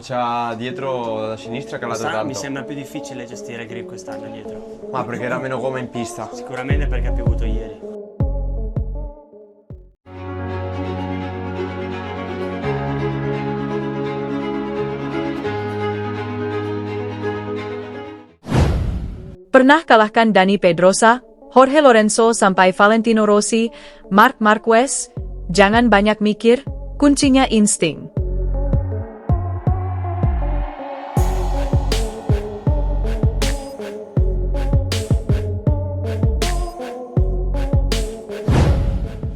C'ha dietro da sinistra calato Mi tanto. sembra più difficile gestire il grip quest'anno dietro. Ma perché era meno gomma in pista. Sicuramente perché ha piovuto ieri. Pernah kalahkan Dani Pedrosa, Jorge Lorenzo sampai Valentino Rossi, Marc Marquez? Jangan banyak mikir, kuncinya insting.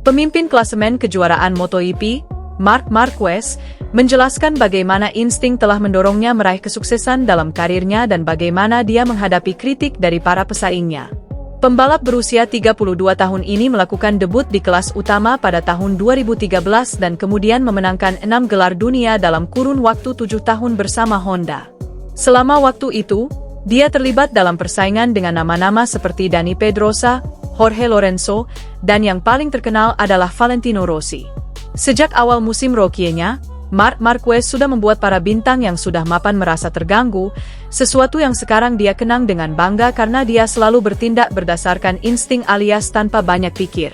Pemimpin klasemen kejuaraan MotoGP, Marc Marquez, menjelaskan bagaimana insting telah mendorongnya meraih kesuksesan dalam karirnya dan bagaimana dia menghadapi kritik dari para pesaingnya. Pembalap berusia 32 tahun ini melakukan debut di kelas utama pada tahun 2013 dan kemudian memenangkan 6 gelar dunia dalam kurun waktu 7 tahun bersama Honda. Selama waktu itu, dia terlibat dalam persaingan dengan nama-nama seperti Dani Pedrosa, Jorge Lorenzo, dan yang paling terkenal adalah Valentino Rossi. Sejak awal musim rookie-nya, Marc Marquez sudah membuat para bintang yang sudah mapan merasa terganggu, sesuatu yang sekarang dia kenang dengan bangga karena dia selalu bertindak berdasarkan insting alias tanpa banyak pikir.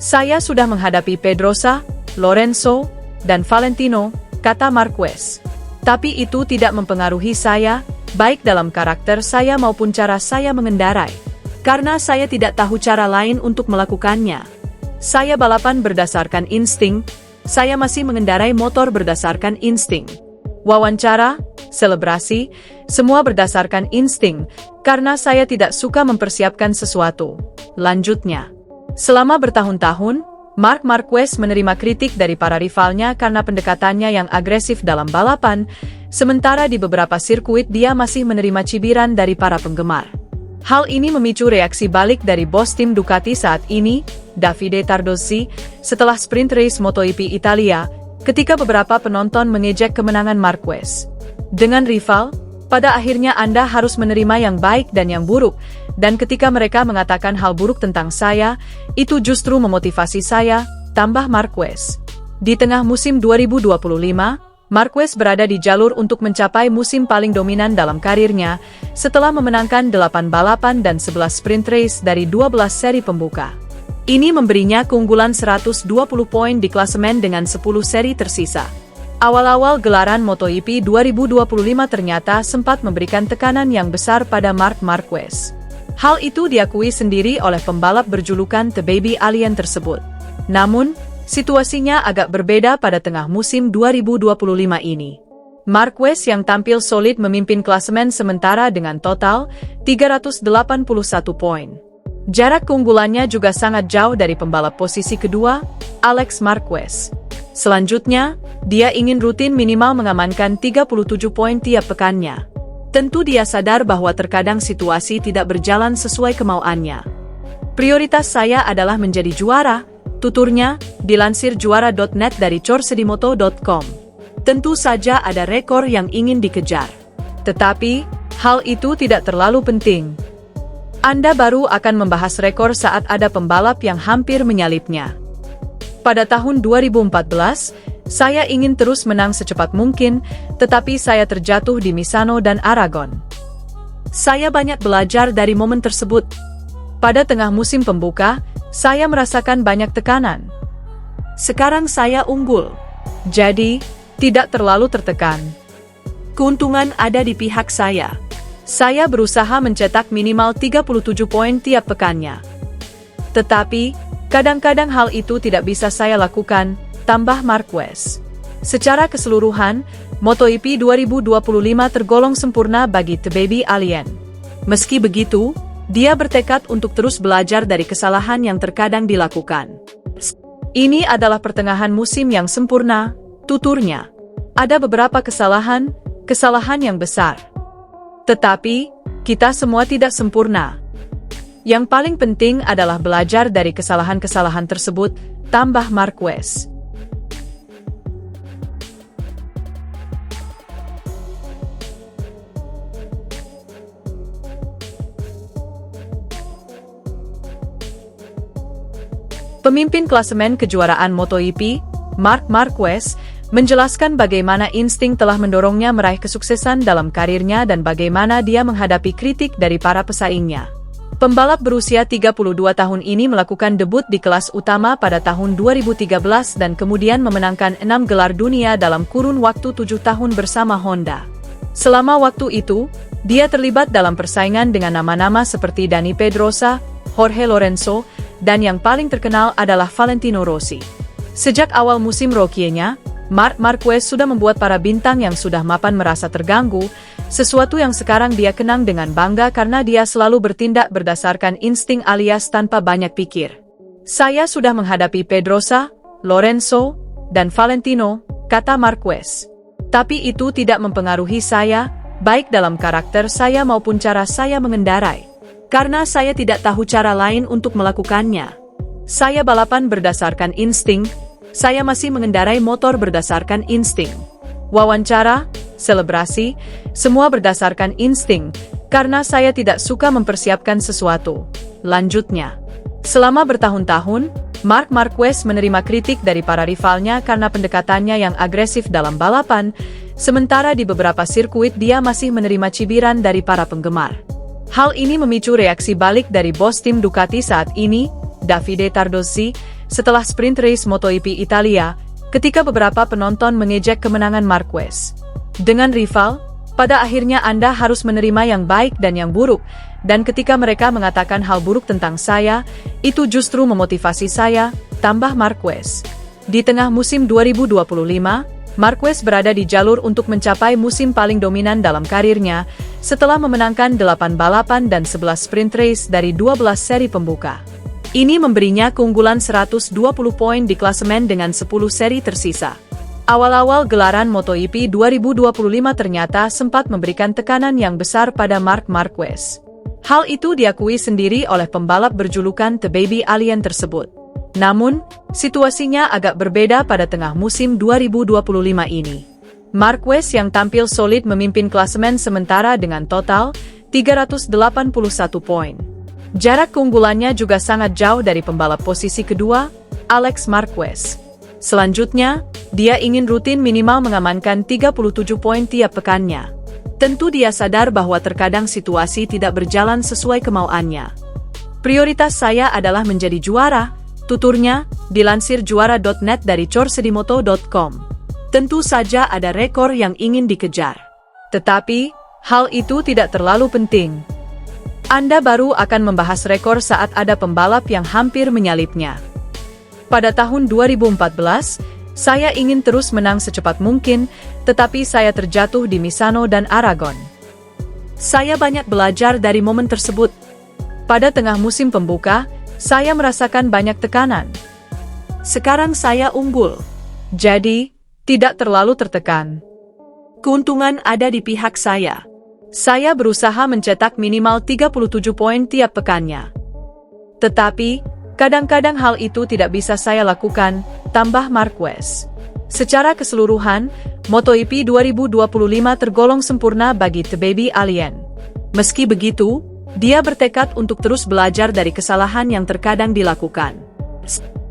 Saya sudah menghadapi Pedrosa, Lorenzo, dan Valentino, kata Marquez. Tapi itu tidak mempengaruhi saya, baik dalam karakter saya maupun cara saya mengendarai. Karena saya tidak tahu cara lain untuk melakukannya. Saya balapan berdasarkan insting, saya masih mengendarai motor berdasarkan insting. Wawancara, selebrasi, semua berdasarkan insting, karena saya tidak suka mempersiapkan sesuatu. Lanjutnya. Selama bertahun-tahun, Marc Marquez menerima kritik dari para rivalnya karena pendekatannya yang agresif dalam balapan, sementara di beberapa sirkuit dia masih menerima cibiran dari para penggemar. Hal ini memicu reaksi balik dari bos tim Ducati saat ini, Davide Tardozzi, setelah sprint race MotoGP Italia, ketika beberapa penonton mengejek kemenangan Marquez. Dengan rival, pada akhirnya Anda harus menerima yang baik dan yang buruk, dan ketika mereka mengatakan hal buruk tentang saya, itu justru memotivasi saya, tambah Marquez. Di tengah musim 2025, Marquez berada di jalur untuk mencapai musim paling dominan dalam karirnya, setelah memenangkan 8 balapan dan 11 sprint race dari 12 seri pembuka. Ini memberinya keunggulan 120 poin di klasemen dengan 10 seri tersisa. Awal-awal gelaran MotoGP 2025 ternyata sempat memberikan tekanan yang besar pada Marc Marquez. Hal itu diakui sendiri oleh pembalap berjulukan The Baby Alien tersebut. Namun, situasinya agak berbeda pada tengah musim 2025 ini. Marquez yang tampil solid memimpin klasemen sementara dengan total 381 poin. Jarak keunggulannya juga sangat jauh dari pembalap posisi kedua, Alex Marquez. Selanjutnya, dia ingin rutin minimal mengamankan 37 poin tiap pekannya. Tentu dia sadar bahwa terkadang situasi tidak berjalan sesuai kemauannya. Prioritas saya adalah menjadi juara, tuturnya, dilansir juara.net dari corsedimoto.com. Tentu saja ada rekor yang ingin dikejar. Tetapi, hal itu tidak terlalu penting. Anda baru akan membahas rekor saat ada pembalap yang hampir menyalipnya. Pada tahun 2014, saya ingin terus menang secepat mungkin, tetapi saya terjatuh di Misano dan Aragon. Saya banyak belajar dari momen tersebut. Pada tengah musim pembuka, saya merasakan banyak tekanan. Sekarang saya unggul. Jadi, tidak terlalu tertekan. Keuntungan ada di pihak saya. Saya berusaha mencetak minimal 37 poin tiap pekannya. Tetapi, kadang-kadang hal itu tidak bisa saya lakukan, tambah Marquez. Secara keseluruhan, MotoGP 2025 tergolong sempurna bagi The Baby Alien. Meski begitu, dia bertekad untuk terus belajar dari kesalahan yang terkadang dilakukan. Ini adalah pertengahan musim yang sempurna, tuturnya. Ada beberapa kesalahan yang besar. Tetapi, kita semua tidak sempurna. Yang paling penting adalah belajar dari kesalahan-kesalahan tersebut, tambah Marquez. Pemimpin klasemen kejuaraan MotoGP, Marc Marquez, menjelaskan bagaimana insting telah mendorongnya meraih kesuksesan dalam karirnya dan bagaimana dia menghadapi kritik dari para pesaingnya. Pembalap berusia 32 tahun ini melakukan debut di kelas utama pada tahun 2013 dan kemudian memenangkan 6 gelar dunia dalam kurun waktu 7 tahun bersama Honda. Selama waktu itu, dia terlibat dalam persaingan dengan nama-nama seperti Dani Pedrosa, Jorge Lorenzo, dan yang paling terkenal adalah Valentino Rossi. Sejak awal musim rookie-nya, Marc Marquez sudah membuat para bintang yang sudah mapan merasa terganggu, sesuatu yang sekarang dia kenang dengan bangga karena dia selalu bertindak berdasarkan insting alias tanpa banyak pikir. Saya sudah menghadapi Pedrosa, Lorenzo, dan Valentino, kata Marquez. Tapi itu tidak mempengaruhi saya, baik dalam karakter saya maupun cara saya mengendarai. Karena saya tidak tahu cara lain untuk melakukannya. Saya balapan berdasarkan insting, saya masih mengendarai motor berdasarkan insting. Wawancara, selebrasi, semua berdasarkan insting, karena saya tidak suka mempersiapkan sesuatu. Lanjutnya, selama bertahun-tahun, Marc Marquez menerima kritik dari para rivalnya karena pendekatannya yang agresif dalam balapan, sementara di beberapa sirkuit dia masih menerima cibiran dari para penggemar. Hal ini memicu reaksi balik dari bos tim Ducati saat ini, Davide Tardozzi, setelah sprint race MotoGP Italia, ketika beberapa penonton mengejek kemenangan Marquez. Dengan rival, pada akhirnya Anda harus menerima yang baik dan yang buruk, dan ketika mereka mengatakan hal buruk tentang saya, itu justru memotivasi saya, tambah Marquez. Di tengah musim 2025, Marquez berada di jalur untuk mencapai musim paling dominan dalam karirnya, setelah memenangkan 8 balapan dan 11 sprint race dari 12 seri pembuka. Ini memberinya keunggulan 120 poin di klasemen dengan 10 seri tersisa. Awal-awal gelaran MotoGP 2025 ternyata sempat memberikan tekanan yang besar pada Marc Marquez. Hal itu diakui sendiri oleh pembalap berjulukan The Baby Alien tersebut. Namun, situasinya agak berbeda pada tengah musim 2025 ini. Marquez yang tampil solid memimpin klasemen sementara dengan total 381 poin. Jarak keunggulannya juga sangat jauh dari pembalap posisi kedua, Alex Marquez. Selanjutnya, dia ingin rutin minimal mengamankan 37 poin tiap pekannya. Tentu dia sadar bahwa terkadang situasi tidak berjalan sesuai kemauannya. Prioritas saya adalah menjadi juara, tuturnya, dilansir juara.net dari corsedimoto.com. Tentu saja ada rekor yang ingin dikejar. Tetapi, hal itu tidak terlalu penting. Anda baru akan membahas rekor saat ada pembalap yang hampir menyalipnya. Pada tahun 2014, saya ingin terus menang secepat mungkin, tetapi saya terjatuh di Misano dan Aragon. Saya banyak belajar dari momen tersebut. Pada tengah musim pembuka, saya merasakan banyak tekanan. Sekarang saya unggul, jadi tidak terlalu tertekan. Keuntungan ada di pihak saya. Saya berusaha mencetak minimal 37 poin tiap pekannya. Tetapi, kadang-kadang hal itu tidak bisa saya lakukan, tambah Marquez. Secara keseluruhan, MotoGP 2025 tergolong sempurna bagi The Baby Alien. Meski begitu, dia bertekad untuk terus belajar dari kesalahan yang terkadang dilakukan.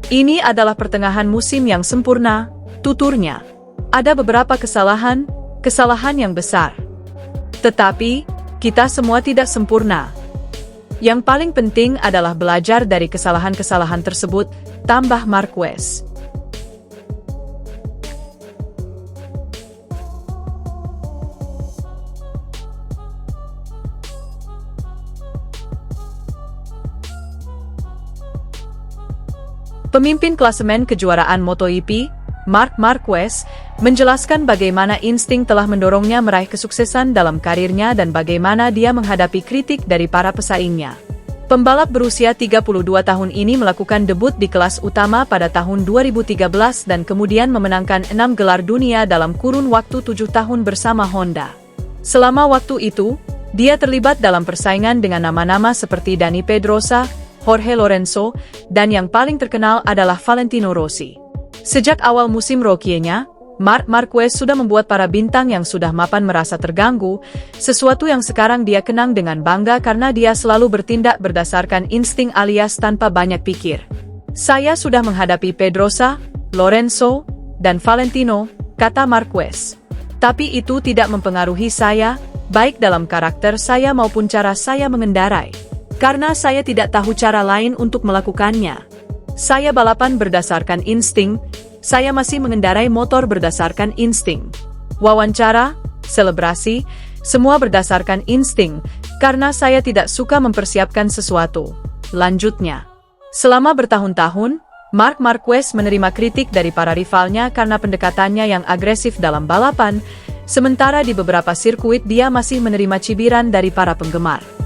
Ini adalah pertengahan musim yang sempurna, tuturnya. Ada beberapa kesalahan yang besar. Tetapi, kita semua tidak sempurna. Yang paling penting adalah belajar dari kesalahan-kesalahan tersebut, tambah Marquez. Pemimpin klasemen kejuaraan MotoGP, Marc Marquez, menjelaskan bagaimana insting telah mendorongnya meraih kesuksesan dalam karirnya dan bagaimana dia menghadapi kritik dari para pesaingnya. Pembalap berusia 32 tahun ini melakukan debut di kelas utama pada tahun 2013 dan kemudian memenangkan 6 gelar dunia dalam kurun waktu 7 tahun bersama Honda. Selama waktu itu, dia terlibat dalam persaingan dengan nama-nama seperti Dani Pedrosa, Jorge Lorenzo, dan yang paling terkenal adalah Valentino Rossi. Sejak awal musim rookie-nya, Marc Marquez sudah membuat para bintang yang sudah mapan merasa terganggu, sesuatu yang sekarang dia kenang dengan bangga karena dia selalu bertindak berdasarkan insting alias tanpa banyak pikir. Saya sudah menghadapi Pedrosa, Lorenzo, dan Valentino, kata Marquez. Tapi itu tidak mempengaruhi saya, baik dalam karakter saya maupun cara saya mengendarai. Karena saya tidak tahu cara lain untuk melakukannya. Saya balapan berdasarkan insting, saya masih mengendarai motor berdasarkan insting. Wawancara, selebrasi, semua berdasarkan insting, karena saya tidak suka mempersiapkan sesuatu. Lanjutnya, selama bertahun-tahun, Marc Marquez menerima kritik dari para rivalnya karena pendekatannya yang agresif dalam balapan, sementara di beberapa sirkuit dia masih menerima cibiran dari para penggemar.